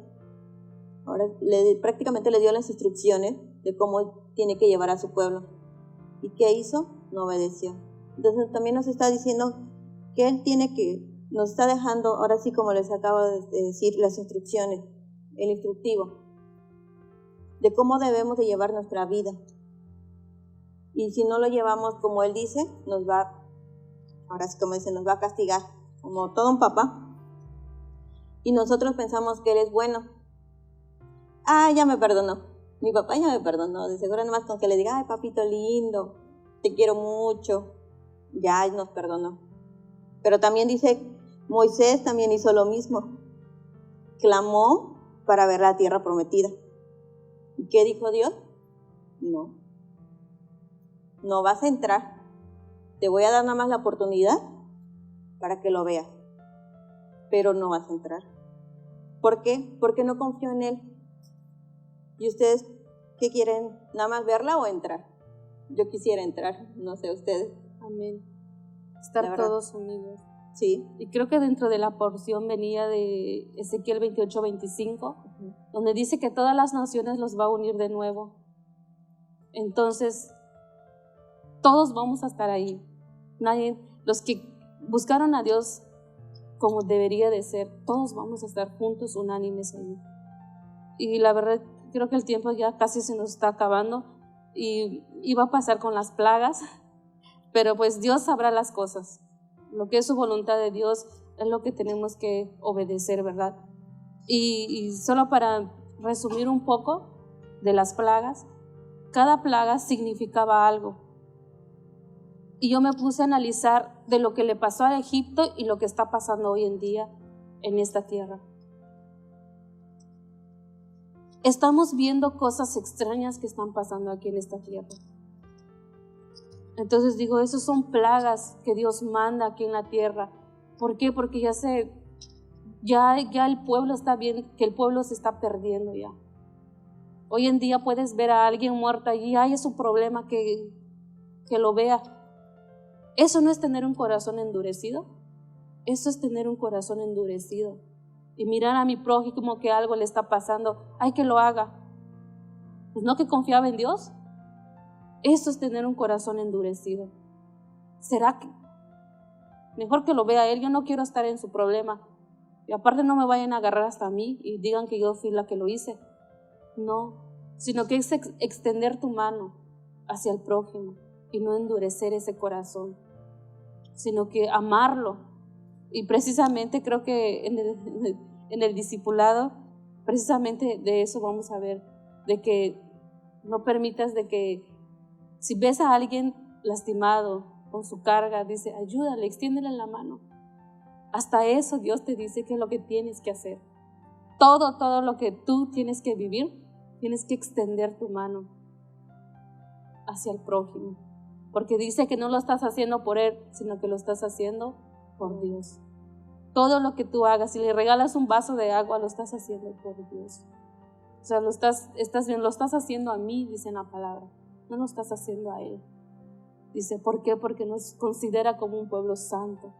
Speaker 2: prácticamente le dio las instrucciones de cómo tiene que llevar a su pueblo. ¿Y qué hizo? No obedeció. Entonces también nos está diciendo que Él nos está dejando, ahora sí como les acabo de decir, las instrucciones, el instructivo de cómo debemos de llevar nuestra vida. Y si no lo llevamos como Él dice, ahora sí como dice, nos va a castigar, como todo un papá. Y nosotros pensamos que Él es bueno. Ya me perdonó. Mi papá ya me perdonó. De seguro nomás con que le diga, ay papito lindo, te quiero mucho, ya nos perdonó. Pero también dice, Moisés también hizo lo mismo. Clamó para ver la tierra prometida. ¿Y qué dijo Dios? No vas a entrar. te voy a dar nada más la oportunidad para que lo veas, pero no vas a entrar. ¿Por qué? Porque no confío en Él. ¿Y ustedes qué quieren? ¿Nada más verla o entrar? Yo quisiera entrar, no sé ustedes.
Speaker 1: Amén. Estar todos unidos.
Speaker 2: Sí.
Speaker 1: Y creo que dentro de la porción venía de Ezequiel 28-25, donde dice que todas las naciones los va a unir de nuevo. Entonces, todos vamos a estar ahí. Nadie, los que buscaron a Dios como debería de ser, todos vamos a estar juntos, unánimes ahí. Y la verdad, creo que el tiempo ya casi se nos está acabando y va a pasar con las plagas, pero pues Dios sabrá las cosas. Lo que es su voluntad de Dios es lo que tenemos que obedecer, ¿verdad? Y solo para resumir un poco de las plagas, cada plaga significaba algo. Y yo me puse a analizar de lo que le pasó a Egipto y lo que está pasando hoy en día en esta tierra. Estamos viendo cosas extrañas que están pasando aquí en esta tierra. Entonces digo, esos son plagas que Dios manda aquí en la tierra. ¿Por qué? Porque ya el pueblo está bien, que el pueblo se está perdiendo ya. Hoy en día puedes ver a alguien muerto allí, ay, es un problema que lo vea. ¿Eso no es tener un corazón endurecido? Eso es tener un corazón endurecido. Y mirar a mi prójimo que algo le está pasando, ay, que lo haga. Pues no que confiaba en Dios. Eso es tener un corazón endurecido. ¿Será que mejor que lo vea él? Yo no quiero estar en su problema. Y aparte no me vayan a agarrar hasta mí y digan que yo fui la que lo hice. No, sino que es extender tu mano hacia el prójimo y no endurecer ese corazón, sino que amarlo. Y precisamente creo que en el discipulado, precisamente de eso vamos a ver, de que no permitas de que si ves a alguien lastimado con su carga, dice, ayúdale, extiéndele la mano. Hasta eso Dios te dice que es lo que tienes que hacer. Todo lo que tú tienes que vivir, tienes que extender tu mano hacia el prójimo. Porque dice que no lo estás haciendo por él, sino que lo estás haciendo por Dios. Todo lo que tú hagas, si le regalas un vaso de agua, lo estás haciendo por Dios. O sea, lo estás haciendo a mí, dice en la palabra. No lo estás haciendo a él. Dice, ¿por qué? Porque nos considera como un pueblo santo.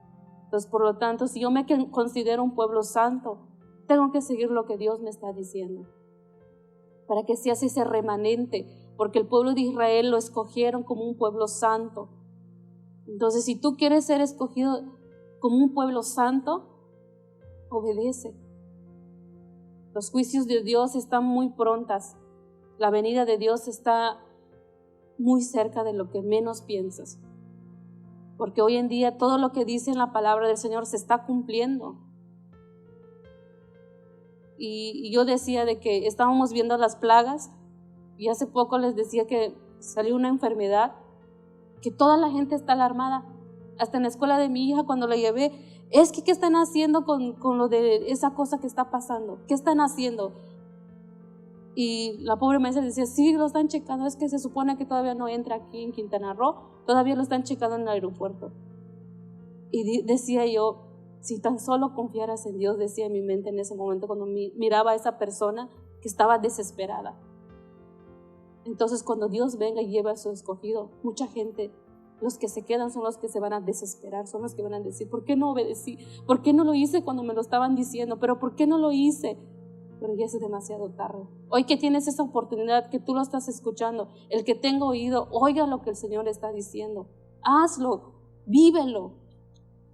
Speaker 1: Entonces, por lo tanto, si yo me considero un pueblo santo, tengo que seguir lo que Dios me está diciendo. Para que se hace ese remanente, porque el pueblo de Israel lo escogieron como un pueblo santo. Entonces, si tú quieres ser escogido como un pueblo santo, obedece. Los juicios de Dios están muy prontas. La venida de Dios está muy cerca de lo que menos piensas. Porque hoy en día todo lo que dice en la palabra del Señor se está cumpliendo. Y yo decía de que estábamos viendo las plagas y hace poco les decía que salió una enfermedad que toda la gente está alarmada. Hasta en la escuela de mi hija cuando la llevé, es que ¿qué están haciendo con lo de esa cosa que está pasando? ¿Qué están haciendo? Y la pobre maestra decía, sí, lo están checando, es que se supone que todavía no entra aquí en Quintana Roo, todavía lo están checando en el aeropuerto. Y decía yo, si tan solo confiaras en Dios, decía en mi mente en ese momento cuando miraba a esa persona que estaba desesperada. Entonces cuando Dios venga y lleva a su escogido, mucha gente, los que se quedan son los que se van a desesperar, son los que van a decir, ¿por qué no obedecí? ¿Por qué no lo hice cuando me lo estaban diciendo? ¿Pero por qué no lo hice? Pero ya es demasiado tarde. Hoy que tienes esa oportunidad, que tú lo estás escuchando, el que tenga oído, oiga lo que el Señor está diciendo. Hazlo, vívelo,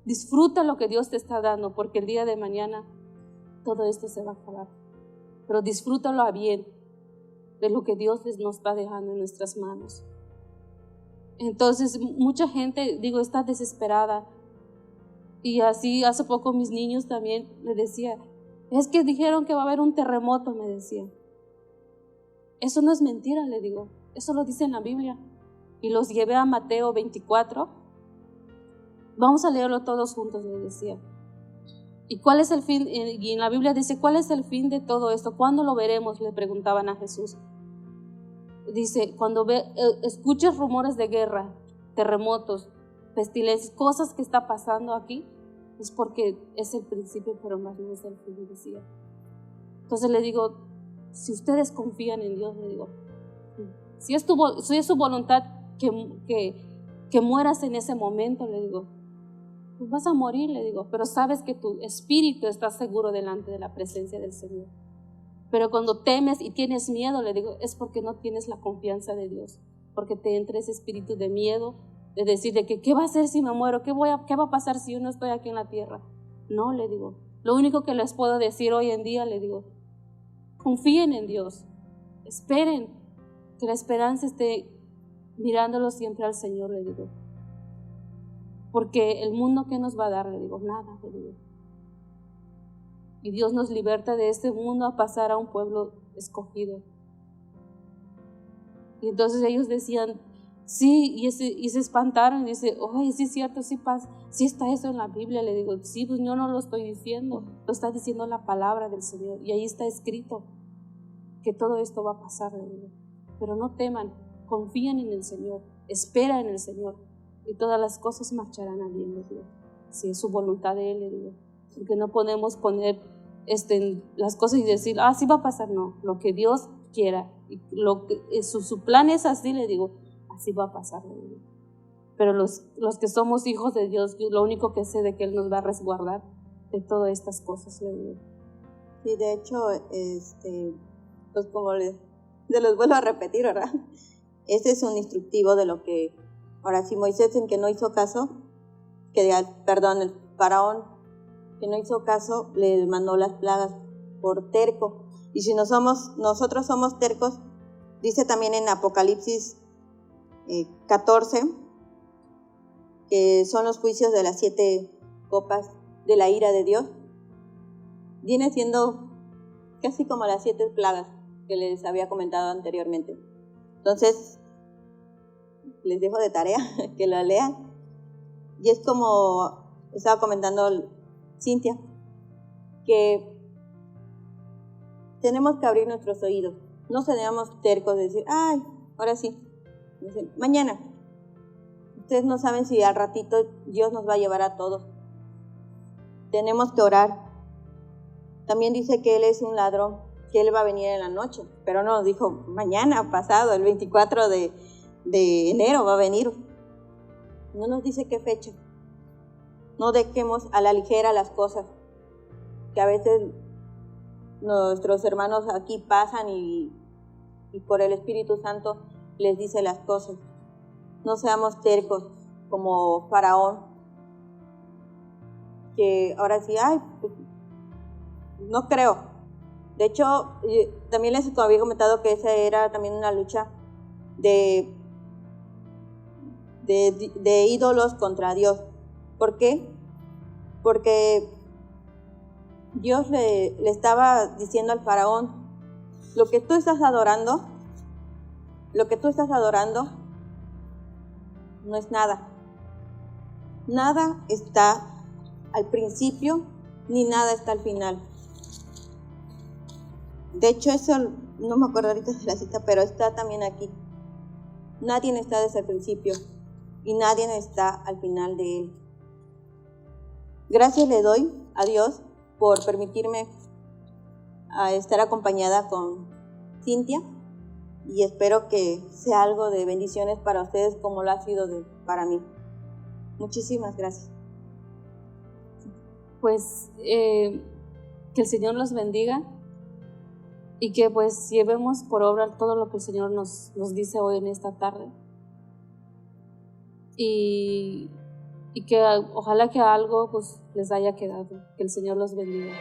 Speaker 1: disfruta lo que Dios te está dando, porque el día de mañana todo esto se va a acabar. Pero disfrútalo a bien de lo que Dios nos está dejando en nuestras manos. Entonces, mucha gente, está desesperada. Y así, hace poco mis niños también me decían, es que dijeron que va a haber un terremoto, me decían. Eso no es mentira, le digo, eso lo dice en la Biblia. Y los llevé a Mateo 24. Vamos a leerlo todos juntos, les decía. ¿Y cuál es el fin? Y en la Biblia dice, ¿cuál es el fin de todo esto? ¿Cuándo lo veremos? Le preguntaban a Jesús. Dice, cuando escuches rumores de guerra, terremotos, pestilencias, cosas que está pasando aquí, es porque es el principio, pero más no es el fin, decía. Entonces le digo, si ustedes confían en Dios, le digo, si es su voluntad que mueras en ese momento, le digo, pues vas a morir, le digo, pero sabes que tu espíritu está seguro delante de la presencia del Señor. Pero cuando temes y tienes miedo, le digo, es porque no tienes la confianza de Dios, porque te entra ese espíritu de miedo, de decir de que ¿qué va a hacer si me muero? ¿Qué va a pasar si yo no estoy aquí en la tierra? No, le digo, lo único que les puedo decir hoy en día, le digo, confíen en Dios, esperen, que la esperanza esté mirándolo siempre al Señor, le digo. Porque el mundo que nos va a dar, le digo, nada, le digo. Y Dios nos liberta de este mundo a pasar a un pueblo escogido. Y entonces ellos decían, sí, y se espantaron y dice, oye, sí es cierto, sí está eso en la Biblia. Le digo, sí, pues yo no lo estoy diciendo, lo está diciendo la palabra del Señor. Y ahí está escrito que todo esto va a pasar, le digo. Pero no teman, confíen en el Señor, espera en el Señor. Y todas las cosas marcharán a bien, les digo. Si es su voluntad de Él, le digo. Porque no podemos poner las cosas y decir, sí va a pasar. No, lo que Dios quiera. Y su plan es así, le digo, así va a pasar, le digo. Pero los que somos hijos de Dios, lo único que sé de que Él nos va a resguardar de todas estas cosas, le digo.
Speaker 2: Sí, de hecho, pues como se los vuelvo a repetir, ¿verdad? Este es un instructivo de lo que, ahora sí, Moisés, en que no hizo caso, el faraón, que no hizo caso, le mandó las plagas por terco. Y si nosotros somos tercos, dice también en Apocalipsis 14, que son los juicios de las 7 copas de la ira de Dios. Viene siendo casi como las 7 plagas que les había comentado anteriormente. Entonces, les dejo de tarea que lo lean. Y es como estaba comentando Cintia, que tenemos que abrir nuestros oídos. No seamos tercos de decir, ahora sí, mañana. Ustedes no saben si al ratito Dios nos va a llevar a todos. Tenemos que orar. También dice que Él es un ladrón, que Él va a venir en la noche, pero no nos dijo mañana, pasado, el 24 de enero va a venir. No nos dice qué fecha. No dejemos a la ligera las cosas, que a veces nuestros hermanos aquí pasan y por el Espíritu Santo les dice las cosas. No seamos tercos como Faraón, que ahora sí, pues, no creo. De hecho, también les había comentado que esa era también una lucha de ídolos contra Dios. ¿Por qué? Porque Dios le estaba diciendo al faraón, lo que tú estás adorando no es nada. Nada está al principio, ni nada está al final. De hecho, eso no me acuerdo ahorita de la cita, pero está también aquí. Nadie está desde el principio y nadie está al final de él. Gracias le doy a Dios por permitirme estar acompañada con Cintia, y espero que sea algo de bendiciones para ustedes como lo ha sido para mí. Muchísimas gracias.
Speaker 1: Pues que el Señor los bendiga y que pues llevemos por obra todo lo que el Señor nos dice hoy en esta tarde, y que ojalá que algo pues les haya quedado. Que el Señor los bendiga.